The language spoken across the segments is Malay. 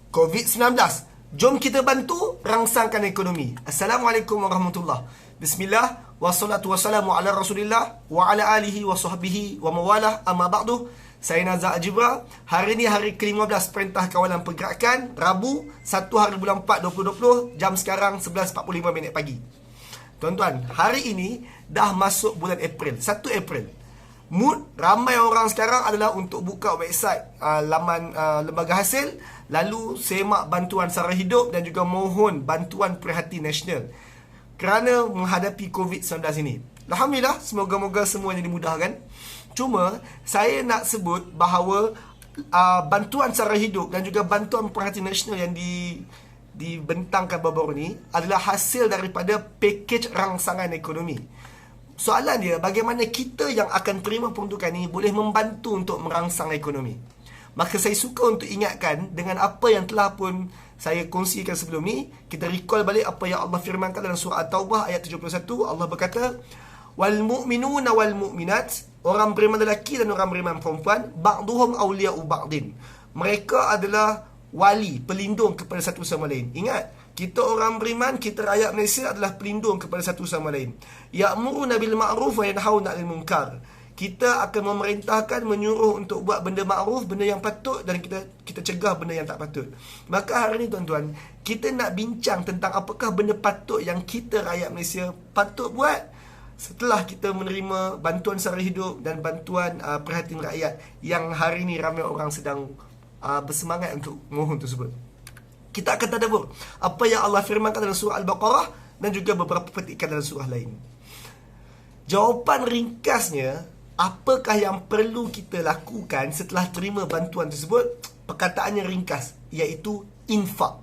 COVID-19. Jom kita bantu rangsangkan ekonomi. Assalamualaikum warahmatullahi. Bismillah, wassalatu wassalamu ala rasulillah wa ala alihi wa sahbihi wa mawalah, amma ba'du. Saya Nazar Ajibra. Hari ini hari ke-15 Perintah Kawalan Pergerakan, Rabu, 1 hari bulan 4 2020. Jam sekarang 11.45 minit pagi. Tuan-tuan, hari ini dah masuk bulan April, 1 April. Mood ramai orang sekarang adalah untuk buka website laman lembaga hasil, lalu semak bantuan sara hidup dan juga mohon bantuan Prihatin Nasional kerana menghadapi COVID-19 ini. Alhamdulillah, semoga-moga semuanya dimudahkan. Cuma saya nak sebut bahawa bantuan sara hidup dan juga bantuan Prihatin Nasional yang dibentangkan baru-baru ni adalah hasil daripada pakej rangsangan ekonomi. Soalan dia, bagaimana kita yang akan terima peruntukan ini boleh membantu untuk merangsang ekonomi. Maka saya suka untuk ingatkan dengan apa yang telah pun saya kongsikan sebelum ni. Kita recall balik apa yang Allah firmankan dalam surah At-Taubah ayat 71. Allah berkata, wal mu'minuna wal mu'minat, orang beriman lelaki dan orang beriman perempuan, ba'duhum awliya'u ba'din, mereka adalah wali, pelindung kepada satu sama lain. Ingat, kita orang beriman, kita rakyat Malaysia adalah pelindung kepada satu sama lain. Ya'muruna bil ma'ruf wa yanhauna 'anil munkar. Kita akan memerintahkan, menyuruh untuk buat benda ma'ruf, benda yang patut, dan kita cegah benda yang tak patut. Maka hari ini tuan-tuan, kita nak bincang tentang apakah benda patut yang kita rakyat Malaysia patut buat setelah kita menerima bantuan sara hidup dan bantuan Prihatin Rakyat yang hari ini ramai orang sedang bersemangat untuk mohon tersebut. Kita akan tadabbur apa yang Allah firmankan dalam surah Al-Baqarah dan juga beberapa petikan dalam surah lain. Jawapan ringkasnya, apakah yang perlu kita lakukan setelah terima bantuan tersebut? Perkataannya ringkas, iaitu infak.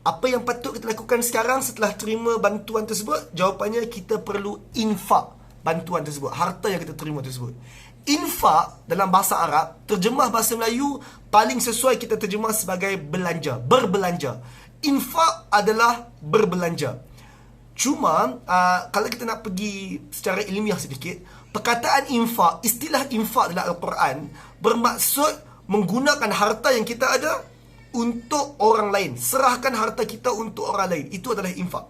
Apa yang patut kita lakukan sekarang setelah terima bantuan tersebut? Jawapannya, kita perlu infak bantuan tersebut, harta yang kita terima tersebut. Infak dalam bahasa Arab, terjemah bahasa Melayu paling sesuai kita terjemah sebagai belanja, berbelanja. Infak adalah berbelanja. Cuma kalau kita nak pergi secara ilmiah sedikit, perkataan infak, istilah infak dalam Al-Quran bermaksud menggunakan harta yang kita ada untuk orang lain. Serahkan harta kita untuk orang lain. Itu adalah infak.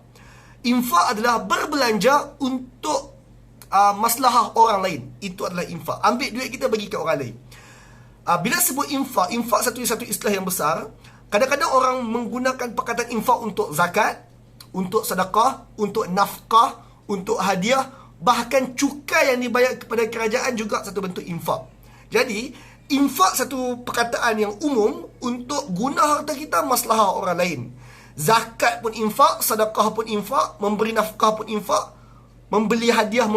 Infak adalah berbelanja untuk maslahah orang lain. Itu adalah infak. Ambil duit kita bagi ke orang lain. Bila sebut infak, infak satu istilah yang besar. Kadang-kadang orang menggunakan perkataan infak untuk zakat, untuk sedekah, untuk nafkah, untuk hadiah, bahkan cukai yang dibayar kepada kerajaan juga satu bentuk infak. Jadi, infak satu perkataan yang umum untuk guna harta kita maslahah orang lain. Zakat pun infak, sedekah pun infak, memberi nafkah pun infak, memberi hadiah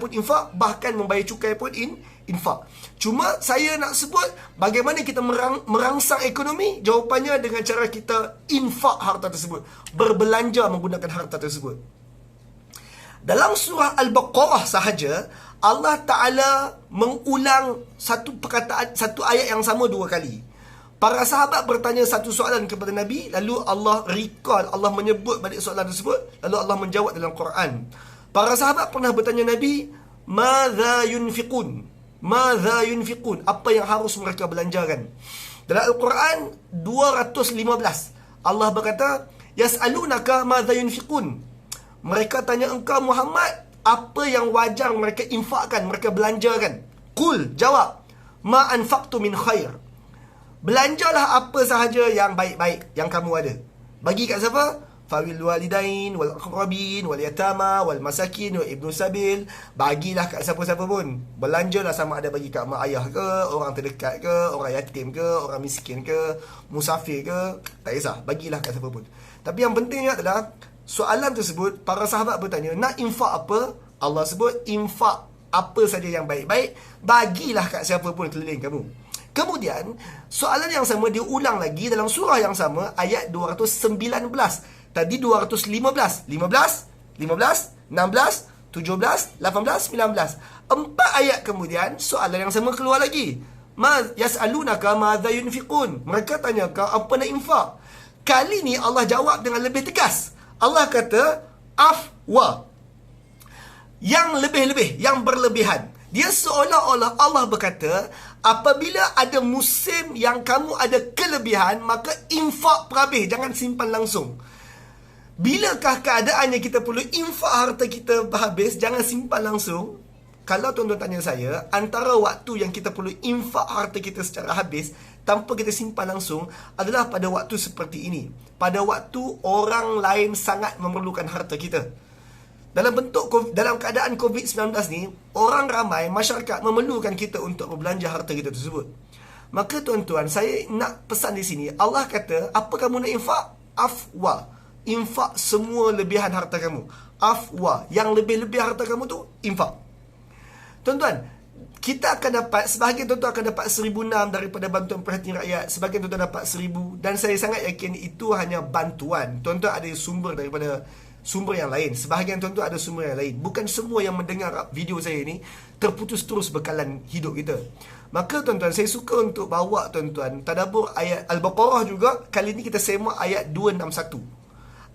pun infak, bahkan membayar cukai pun infak. Cuma saya nak sebut bagaimana kita merangsang ekonomi. Jawapannya dengan cara kita infak harta tersebut, berbelanja menggunakan harta tersebut. Dalam surah Al-Baqarah sahaja, Allah Ta'ala mengulang satu perkataan, satu ayat yang sama 2 kali. Para sahabat bertanya satu soalan kepada Nabi, lalu Allah recall, Allah menyebut balik soalan tersebut, lalu Allah menjawab dalam Quran. Para sahabat pernah bertanya Nabi, Madza yunfiqun? Madza yunfiqun? Apa yang harus mereka belanjakan? Dalam Al-Quran 215, Allah berkata, Yas'alunaka madza yunfiqun? Mereka tanya engkau Muhammad, apa yang wajar mereka infakkan, mereka belanjakan? Qul, jawab, ma anfaqtu min khair. Belanjalah apa sahaja yang baik-baik yang kamu ada. Bagi kat siapa? Fawil walidain wal aqrabin wal yatama wal masakin wa ibnu sabil. Bagilah kat siapa-siapa pun. Belanjalah, sama ada bagi kat mak ayah ke, orang terdekat ke, orang yatim ke, orang miskin ke, musafir ke, tak kisah, bagilah kat siapa pun. Tapi yang pentingnya adalah soalan tersebut, para sahabat bertanya, nak infak apa? Allah sebut infak apa saja yang baik-baik, bagilah kat siapa pun keliling kamu. Kemudian soalan yang sama diulang lagi dalam surah yang sama, ayat 219. Tadi 215, 15, 16, 17, 18, 19. 4 ayat kemudian soalan yang sama keluar lagi. Yas'alunaka madza yunfiqun? Mereka tanya kau apa nak infak? Kali ni Allah jawab dengan lebih tegas. Allah kata afwa. Yang lebih-lebih, yang berlebihan. Dia seolah-olah Allah berkata, Apabila ada musim yang kamu ada kelebihan, maka infak perhabis, jangan simpan langsung. Bilakah keadaannya kita perlu infak harta kita habis, jangan simpan langsung? Kalau tuan-tuan tanya saya, antara waktu yang kita perlu infak harta kita secara habis tanpa kita simpan langsung adalah pada waktu seperti ini. Pada waktu orang lain sangat memerlukan harta kita. Dalam keadaan COVID-19 ni, orang ramai, masyarakat memerlukan kita untuk berbelanja harta kita tersebut. Maka tuan-tuan, saya nak pesan di sini, Allah kata, apa kamu nak infak? Afwa. Infak semua lebihan harta kamu. Afwa. Yang lebih-lebih harta kamu tu, infak. Tuan-tuan, kita akan dapat, sebahagian tuan-tuan akan dapat 1,006 daripada bantuan perhatian rakyat, sebahagian tuan-tuan dapat 1,000, dan saya sangat yakin itu hanya bantuan. Tuan-tuan ada sumber daripada sumber yang lain. Sebahagian tuan-tuan ada sumber yang lain. Bukan semua yang mendengar video saya ni terputus terus bekalan hidup kita. Maka tuan-tuan, saya suka untuk bawa tuan-tuan tadabbur ayat Al-Baqarah juga. Kali ni kita semak ayat 261.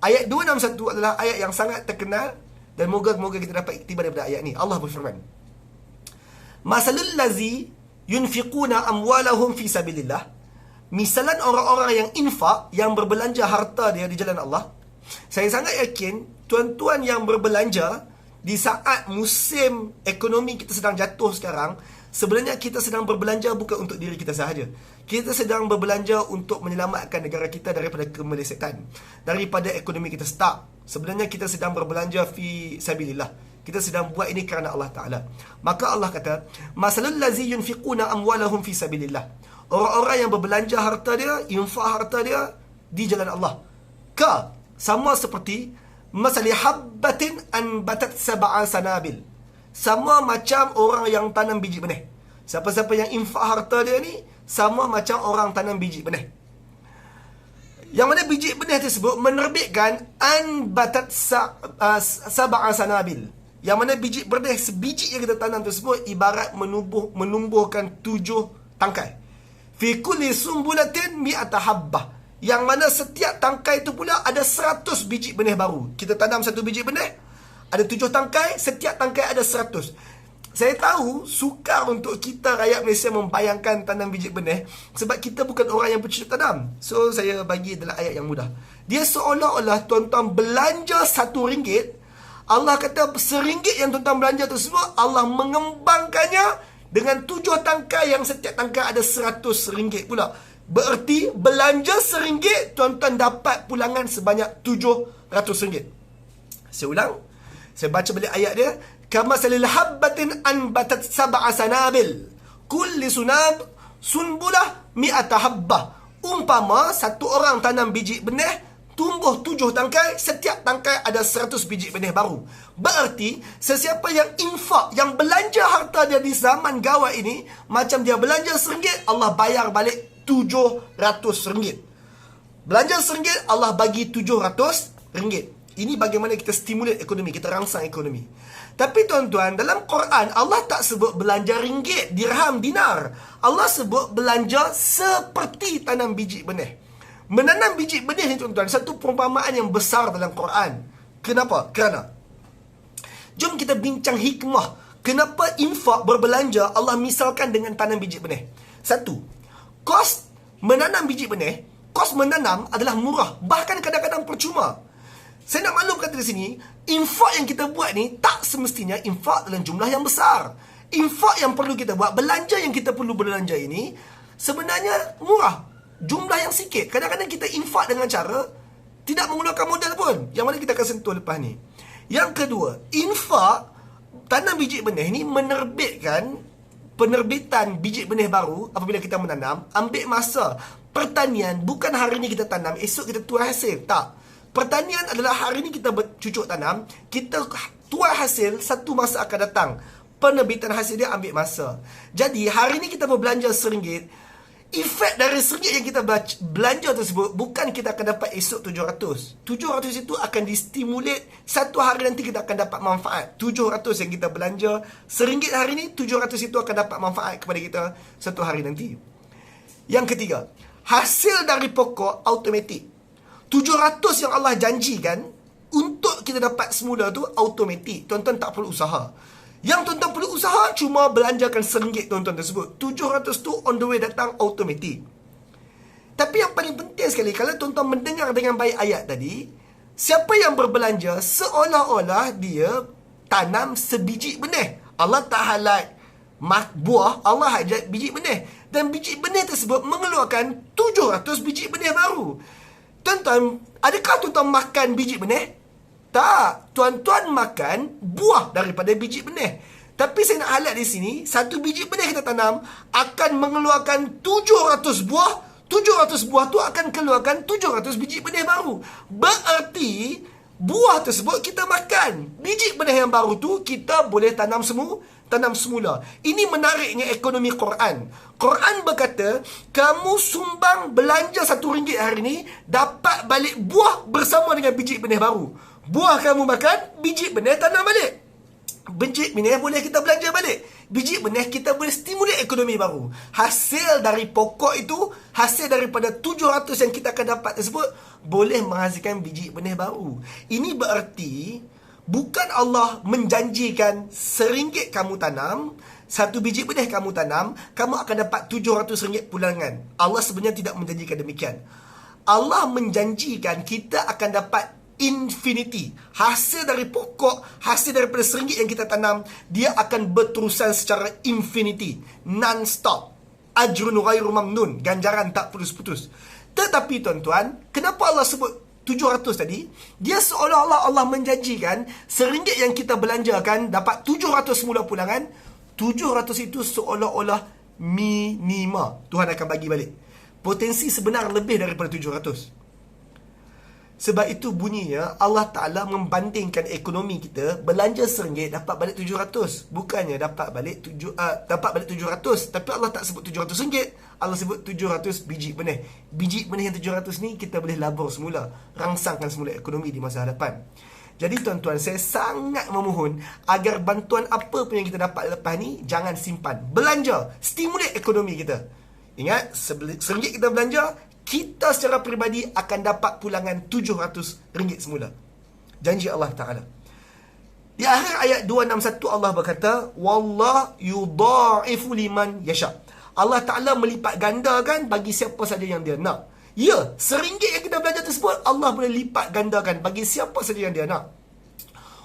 Ayat 261 adalah ayat yang sangat terkenal, dan moga-moga kita dapat iktibar daripada ayat ni. Allah berfirman, Masalul lazi yunfiquna amwalahum fi sabilillah. Misalan orang-orang yang infak, yang berbelanja harta dia di jalan Allah. Saya sangat yakin tuan-tuan yang berbelanja di saat musim ekonomi kita sedang jatuh sekarang, sebenarnya kita sedang berbelanja bukan untuk diri kita sahaja. Kita sedang berbelanja untuk menyelamatkan negara kita daripada kemelesetan, daripada ekonomi kita stuck. Sebenarnya kita sedang berbelanja fi sabilillah. Kita sedang buat ini kerana Allah Ta'ala. Maka Allah kata, Masalul lazi yunfiquna amwalahum fi sabilillah. Orang-orang yang berbelanja harta dia, infak harta dia di jalan Allah. Sama seperti masali habbatin anbatat sab'a sanabil. Sama macam orang yang tanam biji benih. Siapa-siapa yang infak harta dia ni, sama macam orang tanam biji benih. Yang mana biji benih tersebut menerbitkan anbatat sab'a sanabil. Yang mana biji benih, sebiji yang kita tanam tersebut ibarat menumbuhkan 7 tangkai. Fi kulli sumbulatin mi'ata habbah. Yang mana setiap tangkai itu pula ada 100 biji benih baru. Kita tanam 1 biji benih, ada 7 tangkai, setiap tangkai ada 100. Saya tahu sukar untuk kita rakyat Malaysia membayangkan tanam biji benih, sebab kita bukan orang yang bercocok tanam. So saya bagi adalah ayat yang mudah. Dia seolah-olah tuan-tuan belanja RM1, Allah kata RM1 yang tuan-tuan belanja tersebut, Allah mengembangkannya dengan 7 tangkai yang setiap tangkai ada RM100 pula. Bererti belanja RM1, tuan-tuan dapat pulangan sebanyak RM700. Saya ulang, saya baca balik ayat dia. Kama salil habbatin anbatat sab'a sanabil. Kulli sunbulah mi'ata habbah. Umpama satu orang tanam biji benih, tumbuh 7 tangkai, setiap tangkai ada 100 biji benih baru. Berarti sesiapa yang infak, yang belanja harta dia di zaman gawat ini, macam dia belanja RM1, Allah bayar balik RM700. Belanja RM1, Allah bagi RM700. Ini bagaimana kita stimulate ekonomi, kita rangsang ekonomi. Tapi tuan-tuan, dalam Quran Allah tak sebut belanja ringgit, dirham, dinar. Allah sebut belanja seperti tanam biji benih. Menanam biji benih ni tuan-tuan, satu perumpamaan yang besar dalam Quran. Kenapa? Kerana jom kita bincang hikmah kenapa infak berbelanja Allah misalkan dengan tanam biji benih. Satu, kos menanam biji benih, kos menanam adalah murah, bahkan kadang-kadang percuma. Saya nak maklumkan di sini, infak yang kita buat ni tak semestinya infak dalam jumlah yang besar. Infak yang perlu kita buat, belanja yang kita perlu belanja ini sebenarnya murah, jumlah yang sikit. Kadang-kadang kita infak dengan cara tidak mengeluarkan modal pun, yang mana kita akan sentuh lepas ni. Yang kedua, infak tanam biji benih ni menerbitkan penerbitan biji benih baru apabila kita menanam, ambil masa. Pertanian bukan hari ni kita tanam, esok kita tuai hasil. Tak. Pertanian adalah hari ni kita bercucuk tanam, kita tuai hasil, satu masa akan datang. Penerbitan hasil dia ambil masa. Jadi hari ni kita berbelanja RM1, efek dari RM1 yang kita belanja tersebut bukan kita akan dapat esok 700. 700 itu akan distimulate, satu hari nanti kita akan dapat manfaat. 700 yang kita belanja RM1 hari ni, 700 itu akan dapat manfaat kepada kita satu hari nanti. Yang ketiga, hasil dari pokok automatik. 700 yang Allah janjikan untuk kita dapat semula tu automatik. Tuan-tuan tak perlu usaha. Yang tuan-tuan perlu usaha cuma belanjakan RM1 tuan-tuan tersebut. 700 tu on the way datang automatic. Tapi yang paling penting sekali, kalau tuan-tuan mendengar dengan baik ayat tadi, siapa yang berbelanja seolah-olah dia tanam sebiji benih. Allah tak highlight buah, Allah highlight biji benih. Dan biji benih tersebut mengeluarkan 700 biji benih baru. Tuan-tuan, adakah tuan-tuan makan biji benih? Tak, tuan-tuan makan buah daripada biji benih. Tapi saya nak highlight di sini, satu biji benih kita tanam akan mengeluarkan 700 buah. 700 buah tu akan keluarkan 700 biji benih baru. Berarti buah tersebut kita makan. Biji benih yang baru tu kita boleh tanam semula. Ini menariknya ekonomi Quran. Quran berkata, kamu sumbang belanja RM1 hari ni, dapat balik buah bersama dengan biji benih baru. Buah kamu makan, biji benih tanam balik. Biji benih boleh kita belanja balik. Biji benih kita boleh stimulate ekonomi baru. Hasil dari pokok itu, hasil daripada 700 yang kita akan dapat tersebut, boleh menghasilkan biji benih baru. Ini berarti bukan Allah menjanjikan RM1 kamu tanam, satu biji benih kamu tanam, kamu akan dapat RM700 pulangan. Allah sebenarnya tidak menjanjikan demikian. Allah menjanjikan kita akan dapat infinity. Hasil dari pokok, hasil daripada RM1 yang kita tanam, dia akan berterusan secara infinity, non-stop. Ajrun ghairu mamnun, ganjaran tak putus-putus. Tetapi tuan-tuan, kenapa Allah sebut 700 tadi? Dia seolah-olah Allah menjanjikan RM1 yang kita belanjakan dapat 700 semula pulangan. 700 itu seolah-olah minima. Tuhan akan bagi balik. Potensi sebenar lebih daripada 700. Sebab itu bunyinya Allah Ta'ala membandingkan ekonomi kita, belanja RM1 dapat balik 700. Bukannya dapat balik 700. Tapi Allah tak sebut RM700. Allah sebut 700 biji benih. Biji benih yang 700 ni kita boleh labur semula, rangsangkan semula ekonomi di masa hadapan. Jadi tuan-tuan, saya sangat memohon agar bantuan apa pun yang kita dapat lepas ni, jangan simpan. Belanja, stimulate ekonomi kita. Ingat, RM1 kita belanja, kita secara peribadi akan dapat pulangan RM700 semula. Janji Allah Ta'ala. Di akhir ayat 261 Allah berkata, Wallah yudha'ifu liman yasha. Allah Ta'ala melipat gandakan bagi siapa saja yang dia nak. Ya, RM1 yang kita belajar tersebut, Allah boleh lipat gandakan bagi siapa saja yang dia nak.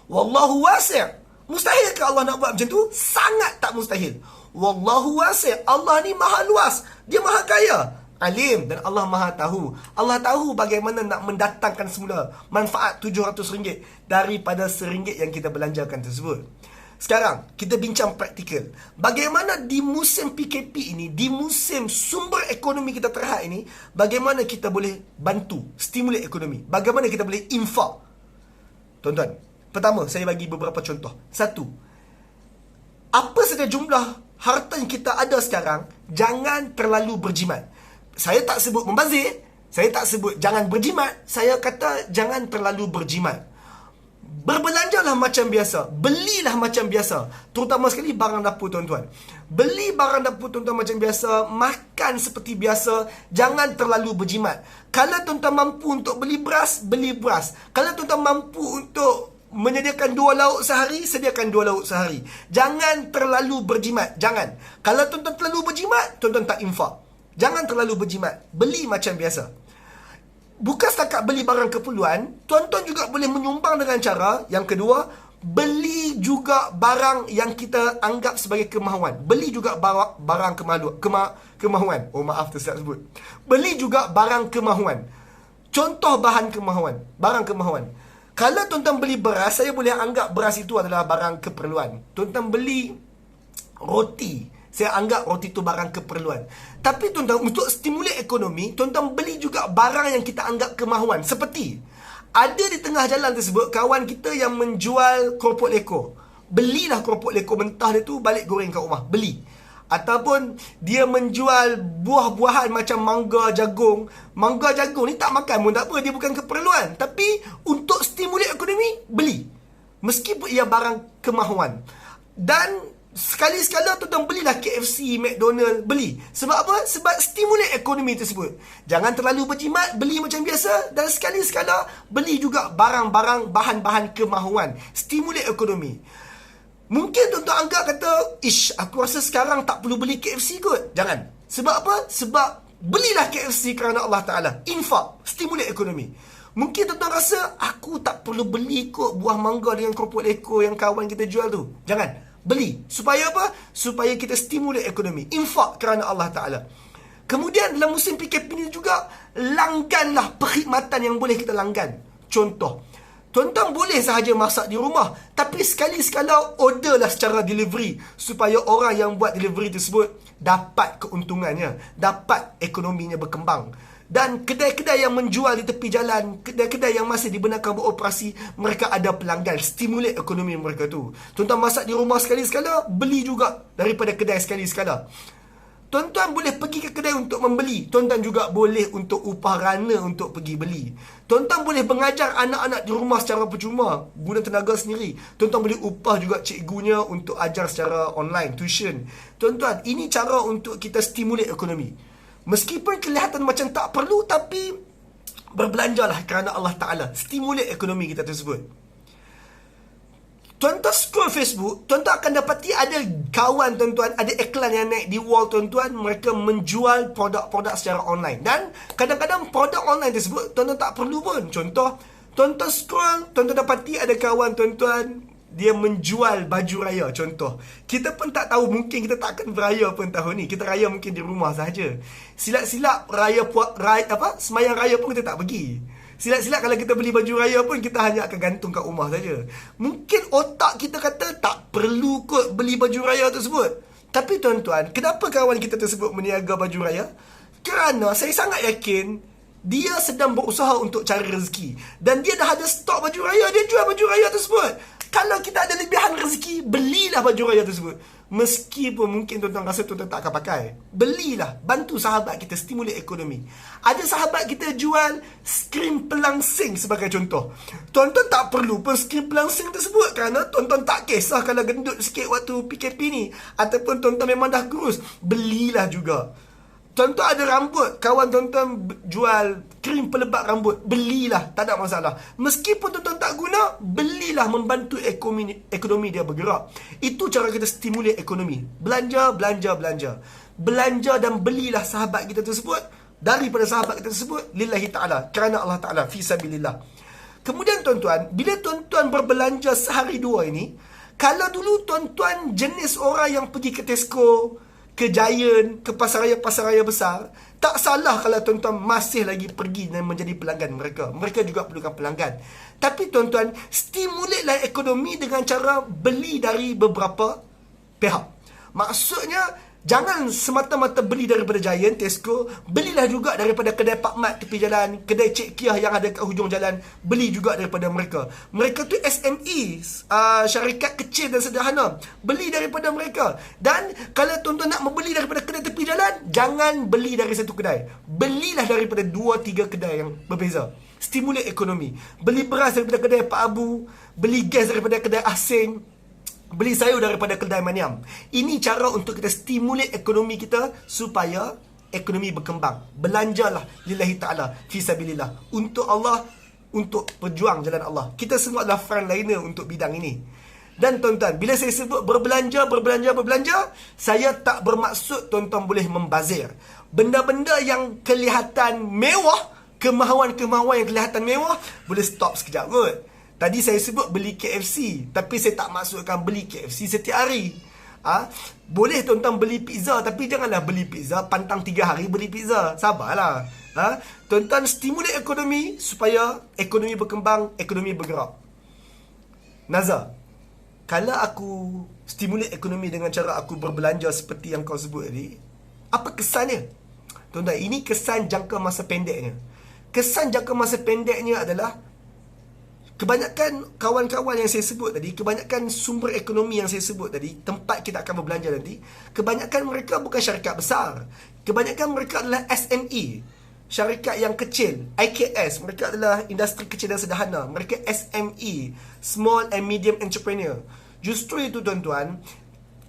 Wallahu wasi'. Mustahil ke Allah nak buat macam tu? Sangat tak mustahil. Wallahu wasi'. Allah ni maha luas. Dia maha kaya. Alim, dan Allah maha tahu. Allah tahu bagaimana nak mendatangkan semula manfaat RM700 daripada RM1 yang kita belanjakan tersebut. Sekarang, kita bincang praktikal. Bagaimana di musim PKP ini, di musim sumber ekonomi kita terhad ini, bagaimana kita boleh bantu, stimulate ekonomi. Bagaimana kita boleh infak. Tuan-tuan, pertama, saya bagi beberapa contoh. Satu, apa saja jumlah harta yang kita ada sekarang, jangan terlalu berjimat. Saya tak sebut membazir, saya tak sebut jangan berjimat, saya kata jangan terlalu berjimat. Berbelanjalah macam biasa, belilah macam biasa, terutama sekali barang dapur tuan-tuan. Beli barang dapur tuan-tuan macam biasa, makan seperti biasa, jangan terlalu berjimat. Kalau tuan-tuan mampu untuk beli beras, beli beras. Kalau tuan-tuan mampu untuk menyediakan 2 lauk sehari, sediakan 2 lauk sehari. Jangan terlalu berjimat, jangan. Kalau tuan-tuan terlalu berjimat, tuan-tuan tak infak. Jangan terlalu berjimat. Beli macam biasa. Bukan setakat beli barang keperluan, tuan-tuan juga boleh menyumbang dengan cara yang kedua, beli juga barang yang kita anggap sebagai kemahuan. Beli juga barang kemahuan. Oh maaf, tersilap sebut. Beli juga barang kemahuan. Contoh bahan kemahuan, barang kemahuan. Kalau tuan-tuan beli beras, saya boleh anggap beras itu adalah barang keperluan. Tuan-tuan beli roti, saya anggap roti itu barang keperluan. Tapi tuan-tuan, untuk stimulate ekonomi, tuan-tuan beli juga barang yang kita anggap kemahuan. Seperti, ada di tengah jalan tersebut, kawan kita yang menjual keropok lekor. Belilah keropok lekor mentah dia tu, balik goreng kat rumah. Beli. Ataupun, dia menjual buah-buahan macam mangga, jagung. Mangga, jagung ni tak makan pun tak apa, dia bukan keperluan. Tapi, untuk stimulate ekonomi, beli. Meskipun ia barang kemahuan. Dan sekali-sekala tuan-tuan belilah KFC, McDonald, beli. Sebab apa? Sebab stimulate ekonomi tersebut. Jangan terlalu berjimat, beli macam biasa. Dan sekali-sekala beli juga barang-barang, bahan-bahan kemahuan. Stimulate ekonomi. Mungkin tuan-tuan anggap kata, ish, aku rasa sekarang tak perlu beli KFC kot. Jangan. Sebab apa? Sebab belilah KFC kerana Allah Ta'ala. Infak, stimulate ekonomi. Mungkin tuan-tuan rasa, aku tak perlu beli kot buah mangga dengan keropok leko yang kawan kita jual tu. Jangan. Beli. Supaya apa? Supaya kita stimulate ekonomi. Infak kerana Allah Ta'ala. Kemudian dalam musim PKP ni juga, langganlah perkhidmatan yang boleh kita langgan. Contoh, tuan-tuan boleh sahaja masak di rumah, tapi sekali-sekala orderlah secara delivery, supaya orang yang buat delivery tersebut dapat keuntungannya, dapat ekonominya berkembang. Dan kedai-kedai yang menjual di tepi jalan, kedai-kedai yang masih dibenarkan beroperasi, mereka ada pelanggan, stimulate ekonomi mereka tu. Tuan-tuan masak di rumah sekali-sekala, beli juga daripada kedai sekali-sekala. Tuan-tuan boleh pergi ke kedai untuk membeli. Tuan-tuan juga boleh untuk upah rana untuk pergi beli. Tuan-tuan boleh mengajar anak-anak di rumah secara percuma, guna tenaga sendiri. Tuan-tuan boleh upah juga cikgunya untuk ajar secara online, tuition. Tuan-tuan, ini cara untuk kita stimulate ekonomi. Meskipun kelihatan macam tak perlu, tapi berbelanjalah kerana Allah Ta'ala. Stimulate ekonomi kita tersebut. Tuan-tuan scroll Facebook, tuan-tuan akan dapati ada kawan tuan-tuan, ada iklan yang naik di wall tuan-tuan, mereka menjual produk-produk secara online. Dan kadang-kadang produk online tersebut tuan-tuan tak perlu pun. Contoh, tuan-tuan scroll, tuan-tuan dapati ada kawan tuan-tuan, dia menjual baju raya. Contoh, kita pun tak tahu, mungkin kita tak akan beraya pun tahun ni. Kita raya mungkin di rumah sahaja. Silap-silap semayang raya pun kita tak pergi. Silap-silap kalau kita beli baju raya pun, kita hanya akan gantung kat rumah saja. Mungkin otak kita kata tak perlu kot beli baju raya tersebut. Tapi tuan-tuan, kenapa kawan kita tersebut meniaga baju raya? Kerana saya sangat yakin dia sedang berusaha untuk cari rezeki. Dan dia dah ada stok baju raya, dia jual baju raya tersebut. Kalau kita ada lebihan rezeki, belilah baju raya tersebut. Meskipun mungkin tuan-tuan rasa tuan-tuan tak akan pakai, belilah, bantu sahabat kita, stimulate ekonomi. Ada sahabat kita jual skrin pelangsing sebagai contoh. Tuan-tuan tak perlu pun skrin pelangsing tersebut, kerana tuan-tuan tak kisah kalau gendut sikit waktu PKP ni, ataupun tuan-tuan memang dah kurus, belilah juga. Tuan-tuan ada rambut, kawan tuan-tuan jual krim pelebat rambut, belilah, tak ada masalah. Meskipun tuan-tuan tak guna, belilah, membantu ekonomi dia bergerak. Itu cara kita stimulate ekonomi. Belanja, belanja, belanja. Belanja dan belilah sahabat kita tersebut, daripada sahabat kita tersebut, lillahi ta'ala, kerana Allah Ta'ala, fi sabilillah. Kemudian tuan-tuan, bila tuan-tuan berbelanja sehari dua ini, kalau dulu tuan-tuan jenis orang yang pergi ke Tesco, ke Giant, ke pasar raya besar, tak salah kalau tuan-tuan masih lagi pergi dan menjadi pelanggan mereka. Mereka juga perlukan pelanggan. Tapi tuan-tuan, stimulatelah ekonomi dengan cara beli dari beberapa pihak. Maksudnya, jangan semata-mata beli daripada Giant, Tesco, belilah juga daripada kedai Pak Mat tepi jalan, kedai Cik Kiah yang ada kat hujung jalan, beli juga daripada mereka. Mereka tu SME, syarikat kecil dan sederhana, beli daripada mereka. Dan kalau tuan-tuan nak membeli daripada kedai tepi jalan, jangan beli dari satu kedai, belilah daripada 2-3 kedai yang berbeza. Stimulate ekonomi. Beli beras daripada kedai Pak Abu, beli gas daripada kedai asing, beli sayur daripada kedai Maniam. Ini cara untuk kita stimulate ekonomi kita supaya ekonomi berkembang. Belanjalah lillahi ta'ala, fi sabilillah, untuk Allah, untuk berjuang jalan Allah. Kita semua adalah frontliner untuk bidang ini. Dan tuan-tuan, bila saya sebut berbelanja, saya tak bermaksud tuan-tuan boleh membazir. Benda-benda yang kelihatan mewah, kemahuan-kemahuan yang kelihatan mewah, boleh stop sekejap kot. Tadi saya sebut beli KFC, tapi saya tak maksudkan beli KFC setiap hari. Boleh tuan-tuan beli pizza, tapi janganlah beli pizza pantang 3 hari beli pizza. Sabarlah. Tuan-tuan stimulate ekonomi supaya ekonomi berkembang, ekonomi bergerak. Nazar, kalau aku stimulate ekonomi dengan cara aku berbelanja seperti yang kau sebut tadi, apa kesannya? Tuan-tuan, ini kesan jangka masa pendeknya. Kesan jangka masa pendeknya adalah kebanyakan kawan-kawan yang saya sebut tadi, kebanyakan sumber ekonomi yang saya sebut tadi, tempat kita akan berbelanja nanti, kebanyakan mereka bukan syarikat besar. Kebanyakan mereka adalah SME, syarikat yang kecil, IKS. Mereka adalah industri kecil dan sederhana. Mereka SME, Small and Medium Entrepreneur. Justru itu tuan-tuan,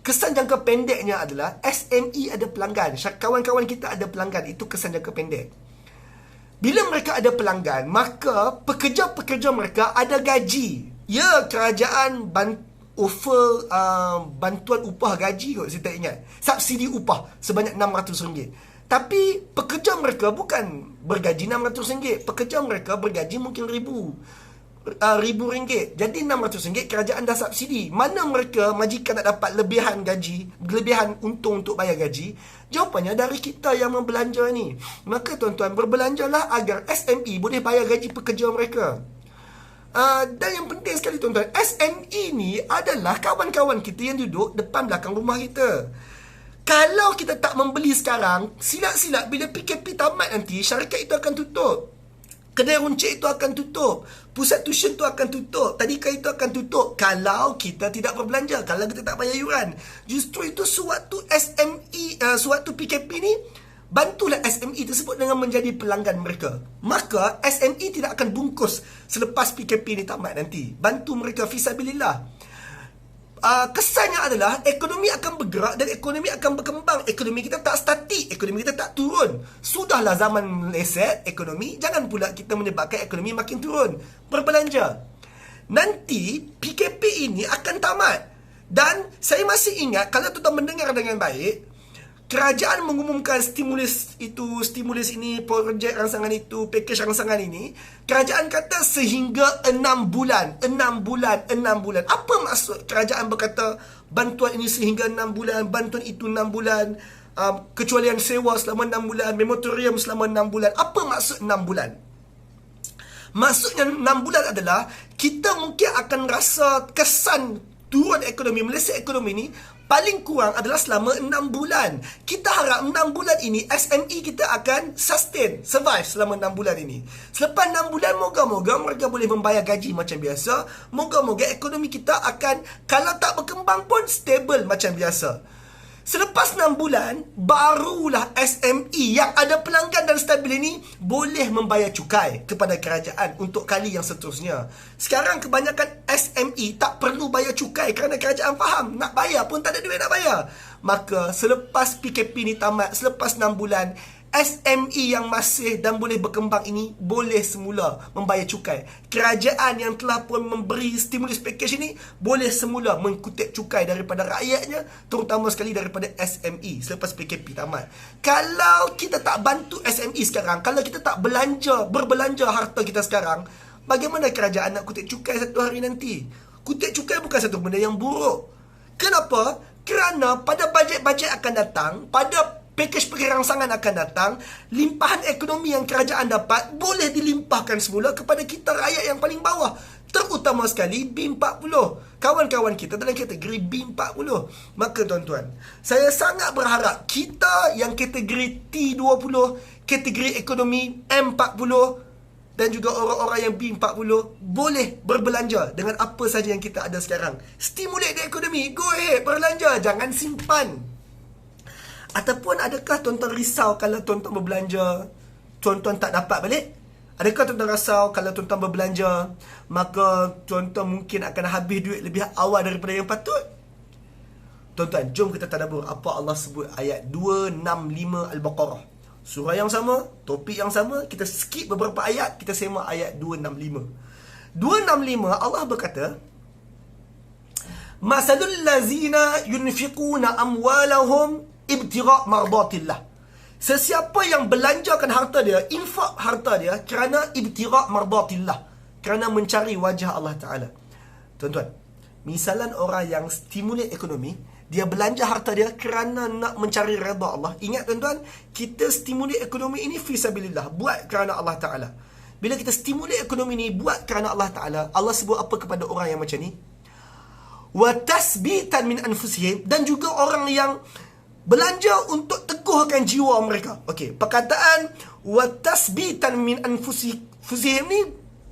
kesan jangka pendeknya adalah SME ada pelanggan, kawan-kawan kita ada pelanggan. Itu kesan jangka pendek. Bila mereka ada pelanggan, maka pekerja-pekerja mereka ada gaji. Ya, kerajaan offer bantuan upah gaji kot, saya tak ingat. Subsidi upah sebanyak RM600. Tapi pekerja mereka bukan bergaji RM600. Pekerja mereka bergaji mungkin RM1,000. Jadi RM600 kerajaan dah subsidi. Mana mereka majikan nak dapat lebihan gaji, lebihan untung untuk bayar gaji? Jawapannya dari kita yang membelanja ni. Maka tuan-tuan, berbelanjalah agar SME boleh bayar gaji pekerja mereka. Dan yang penting sekali tuan-tuan, SME ni adalah kawan-kawan kita yang duduk depan belakang rumah kita. Kalau kita tak membeli sekarang, silap-silap bila PKP tamat nanti, syarikat itu akan tutup. Kedai runcit itu akan tutup. Pusat tuition itu akan tutup. Tadika itu akan tutup. Kalau kita tidak berbelanja, kalau kita tak bayar yuran. Justru itu suatu suatu PKP ni, bantulah SME tersebut dengan menjadi pelanggan mereka. Maka SME tidak akan bungkus selepas PKP ni tamat nanti. Bantu mereka fisabilillah. Kesannya adalah ekonomi akan bergerak dan ekonomi akan berkembang. Ekonomi kita tak statik, ekonomi kita tak turun. Sudahlah zaman meleset ekonomi, jangan pula kita menyebabkan ekonomi makin turun. Berbelanja. Nanti PKP ini akan tamat. Dan saya masih ingat, kalau tuan mendengar dengan baik, kerajaan mengumumkan stimulus ini, projek rangsangan itu, pakej rangsangan ini. Kerajaan kata sehingga 6 bulan. Apa maksud kerajaan berkata bantuan ini sehingga 6 bulan, bantuan itu 6 bulan, kecualian sewa selama 6 bulan, moratorium selama 6 bulan. Apa maksud 6 bulan? Maksudnya 6 bulan adalah kita mungkin akan rasa kesan turun ekonomi, meleset ekonomi ni paling kurang adalah selama 6 bulan. Kita harap 6 bulan ini SME kita akan survive selama 6 bulan ini. Selepas 6 bulan, moga-moga mereka boleh membayar gaji macam biasa. Moga-moga ekonomi kita akan, kalau tak berkembang pun, stable macam biasa. Selepas 6 bulan, barulah SME yang ada pelanggan dan stabil ini boleh membayar cukai kepada kerajaan untuk kali yang seterusnya. Sekarang kebanyakan SME tak perlu bayar cukai kerana kerajaan faham nak bayar pun tak ada duit nak bayar. Maka selepas PKP ni tamat, selepas 6 bulan, SME yang masih dan boleh berkembang ini boleh semula membayar cukai. Kerajaan yang telah pun memberi stimulus package ini boleh semula mengkutip cukai daripada rakyatnya, terutama sekali daripada SME selepas PKP tamat. Kalau kita tak bantu SME sekarang, kalau kita tak berbelanja harta kita sekarang, bagaimana kerajaan nak kutip cukai satu hari nanti? Kutip cukai bukan satu benda yang buruk. Kenapa? Kerana pada bajet-bajet akan datang, pada pakej rangsangan akan datang, limpahan ekonomi yang kerajaan dapat boleh dilimpahkan semula kepada kita rakyat yang paling bawah, terutama sekali B40, kawan-kawan kita dalam kategori B40. Maka tuan-tuan, saya sangat berharap kita yang kategori T20, kategori ekonomi M40 dan juga orang-orang yang B40 boleh berbelanja dengan apa saja yang kita ada sekarang. Stimulate the ekonomi, go ahead, berbelanja, jangan simpan. Ataupun adakah tuan-tuan risau kalau tuan-tuan berbelanja, tuan-tuan tak dapat balik? Adakah tuan-tuan risau kalau tuan-tuan berbelanja, maka tuan-tuan mungkin akan habis duit lebih awal daripada yang patut? Tuan-tuan, jom kita tadabbur apa Allah sebut ayat 265 Al-Baqarah. Surah yang sama, topik yang sama, kita skip beberapa ayat, kita semak ayat 265. 265 Allah berkata, Masalul lazina yunfiquna amwalahum ibtira' mardatillah. Sesiapa yang belanjakan harta dia, infak harta dia kerana ibtira' mardatillah, kerana mencari wajah Allah Ta'ala. Tuan-tuan, misalan orang yang stimulate ekonomi, dia belanja harta dia kerana nak mencari redha Allah. Ingat tuan-tuan, kita stimulate ekonomi ini fisabilillah, buat kerana Allah Ta'ala. Bila kita stimulate ekonomi ini buat kerana Allah Ta'ala, Allah sebut apa kepada orang yang macam ni? Wa tasbitan min anfusihim, dan juga orang yang belanja untuk teguhkan jiwa mereka. Okey, perkataan wa tasbitan min anfusihim ni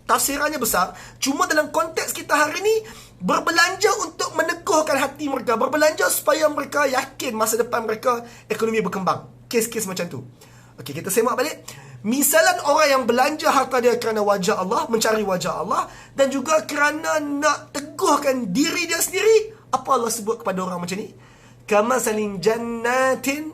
tafsirannya besar. Cuma dalam konteks kita hari ni, berbelanja untuk meneguhkan hati mereka, berbelanja supaya mereka yakin masa depan mereka ekonomi berkembang. Kes-kes macam tu. Okey, kita semak balik. Misalan orang yang belanja harta dia kerana wajah Allah, mencari wajah Allah, dan juga kerana nak teguhkan diri dia sendiri. Apa Allah sebut kepada orang macam ni? Kamasalin jannatin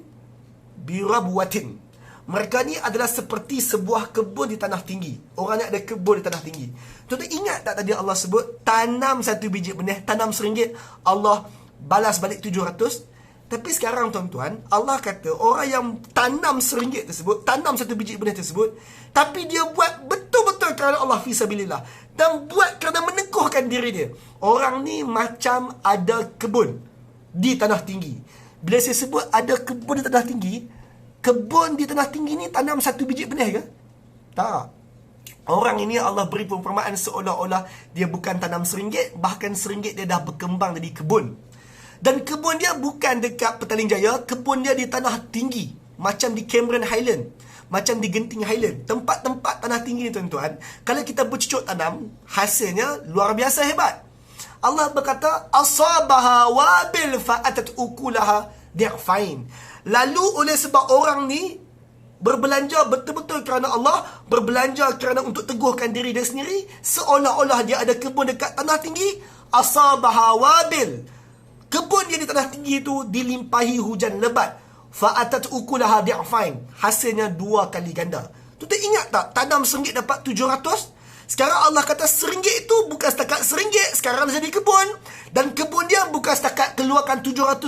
birabwatin. Mereka ni adalah seperti sebuah kebun di tanah tinggi. Orang ni ada kebun di tanah tinggi. Tuan-tuan ingat tak tadi Allah sebut tanam satu biji benih, tanam RM1, Allah balas balik 700. Tapi sekarang tuan-tuan, Allah kata orang yang tanam RM1 tersebut, tanam satu biji benih tersebut, tapi dia buat betul-betul kerana Allah fisabilillah, dan buat kerana meneguhkan diri dia. Orang ni macam ada kebun di tanah tinggi. Bila saya sebut ada kebun di tanah tinggi, kebun di tanah tinggi ni tanam satu biji benih ke? Tak. Orang ini Allah beri perumpamaan seolah-olah dia bukan tanam RM1, bahkan RM1 dia dah berkembang jadi kebun. Dan kebun dia bukan dekat Petaling Jaya, kebun dia di tanah tinggi, macam di Cameron Highland, macam di Genting Highland. Tempat-tempat tanah tinggi ni tuan-tuan, kalau kita bercucuk tanam, hasilnya luar biasa hebat. Allah berkata, asabaha wabil fa'atat ukulaha di'fain. Lalu oleh sebab orang ni berbelanja betul-betul kerana Allah, berbelanja kerana untuk teguhkan diri dia sendiri, seolah-olah dia ada kebun dekat tanah tinggi, asabaha wabil. Kebun dia di tanah tinggi itu dilimpahi hujan lebat, fa'atat ukulaha di'fain. Hasilnya 2 kali ganda. Tu ingat tak, tanam RM1 dapat 700. Sekarang Allah kata RM1 itu bukan setakat RM1, sekarang jadi kebun. Dan kebun dia bukan setakat keluarkan 700.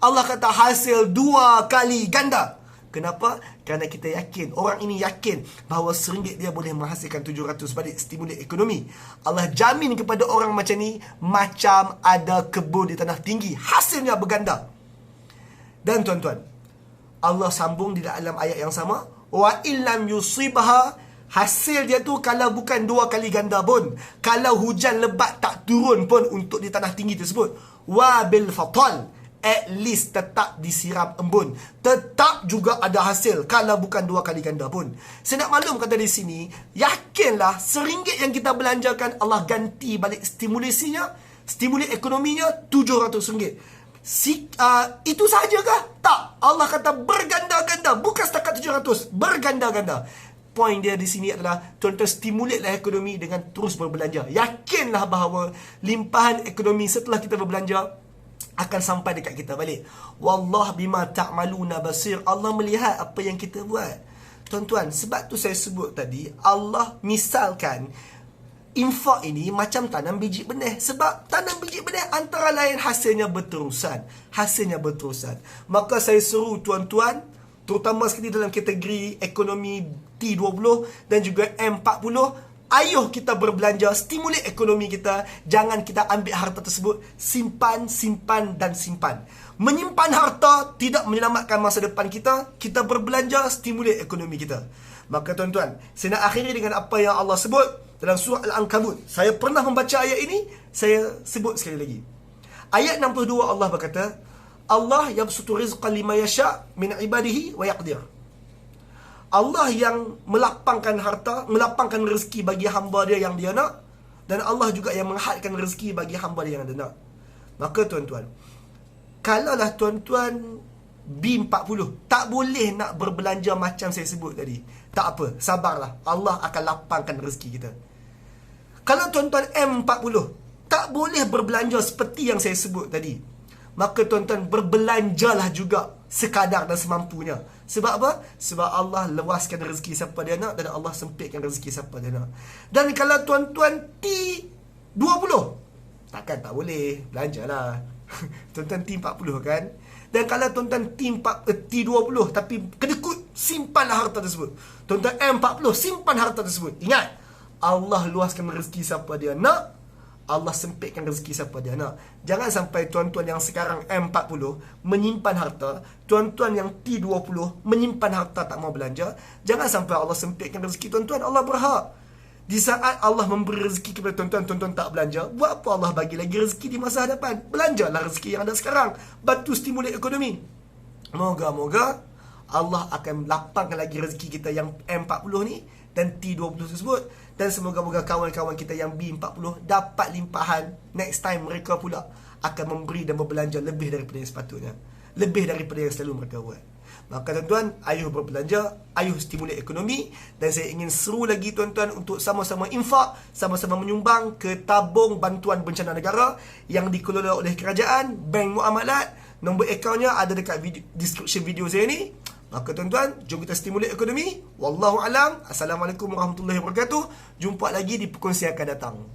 Allah kata hasil 2 kali ganda. Kenapa? Kerana kita yakin, orang ini yakin bahawa RM1 dia boleh menghasilkan 700 balik stimuli ekonomi. Allah jamin kepada orang macam ni, macam ada kebun di tanah tinggi, hasilnya berganda. Dan tuan-tuan, Allah sambung di dalam ayat yang sama, wa illam yusibha, hasil dia tu kalau bukan 2 kali ganda pun, kalau hujan lebat tak turun pun untuk di tanah tinggi tersebut, wabil fatal, at least tetap disiram embun, tetap juga ada hasil kalau bukan 2 kali ganda pun. Saya nak maklum kata di sini, yakinlah RM1 yang kita belanjakan Allah ganti balik stimulisinya, stimuli ekonominya RM700. Itu sahajakah? Tak. Allah kata berganda-ganda, bukan setakat 700, berganda-ganda. Poin dia di sini adalah tuan-tuan stimulitlah ekonomi dengan terus berbelanja. Yakinlah bahawa limpahan ekonomi setelah kita berbelanja akan sampai dekat kita balik. Wallah bima ta'maluna basir. Allah melihat apa yang kita buat. Tuan-tuan, sebab tu saya sebut tadi, Allah misalkan infak ini macam tanam biji benih. Sebab tanam biji benih antara lain hasilnya berterusan. Hasilnya berterusan. Maka saya suruh tuan-tuan, terutama sekali dalam kategori ekonomi T20 dan juga M40, ayuh kita berbelanja, stimuli ekonomi kita. Jangan kita ambil harta tersebut, simpan, simpan dan simpan. Menyimpan harta tidak menyelamatkan masa depan kita. Kita berbelanja, stimuli ekonomi kita. Maka tuan-tuan, saya nak akhiri dengan apa yang Allah sebut dalam surah Al-Ankabut. Saya pernah membaca ayat ini, saya sebut sekali lagi. Ayat 62 Allah berkata, Allah yabsutu rizqa lima yasha' min ibadihi wa yaqdir. Allah yang melapangkan harta, melapangkan rezeki bagi hamba dia yang dia nak, dan Allah juga yang menghadkan rezeki bagi hamba dia yang dia nak. Maka tuan-tuan, kalaulah tuan-tuan B40 tak boleh nak berbelanja macam saya sebut tadi, tak apa, sabarlah, Allah akan lapangkan rezeki kita. Kalau tuan-tuan M40 tak boleh berbelanja seperti yang saya sebut tadi, maka tuan-tuan berbelanjalah juga sekadar dan semampunya. Sebab apa? Sebab Allah luaskan rezeki siapa dia nak, dan Allah sempitkan rezeki siapa dia nak. Dan kalau tuan-tuan T20, takkan tak boleh, belanjalah. Tuan-tuan T40 kan. Dan kalau tuan-tuan T20 tapi kedekut, simpanlah harta tersebut. Tuan-tuan M40, simpan harta tersebut. Ingat, Allah luaskan rezeki siapa dia nak, Allah sempitkan rezeki siapa dia nak. Jangan sampai tuan-tuan yang sekarang M40 menyimpan harta, tuan-tuan yang T20 menyimpan harta tak mau belanja. Jangan sampai Allah sempitkan rezeki tuan-tuan. Allah berhak. Di saat Allah memberi rezeki kepada tuan-tuan, tuan-tuan tak belanja, buat apa Allah bagi lagi rezeki di masa hadapan? Belanjalah rezeki yang ada sekarang. Bantu stimuli ekonomi. Moga-moga Allah akan lapangkan lagi rezeki kita yang M40 ni dan T20 tersebut. Dan semoga-moga kawan-kawan kita yang B40 dapat limpahan. Next time mereka pula akan memberi dan berbelanja lebih daripada yang sepatutnya, lebih daripada yang selalu mereka buat. Maka tuan-tuan, ayuh berbelanja, ayuh stimuli ekonomi. Dan saya ingin seru lagi tuan-tuan untuk sama-sama infak, sama-sama menyumbang ke tabung bantuan bencana negara yang dikelola oleh kerajaan, Bank Muamalat. Nombor akaunnya ada dekat description video saya ni. Maka tuan-tuan, jom kita stimulate ekonomi. Wallahu alam. Assalamualaikum warahmatullahi wabarakatuh. Jumpa lagi di perkongsian akan datang.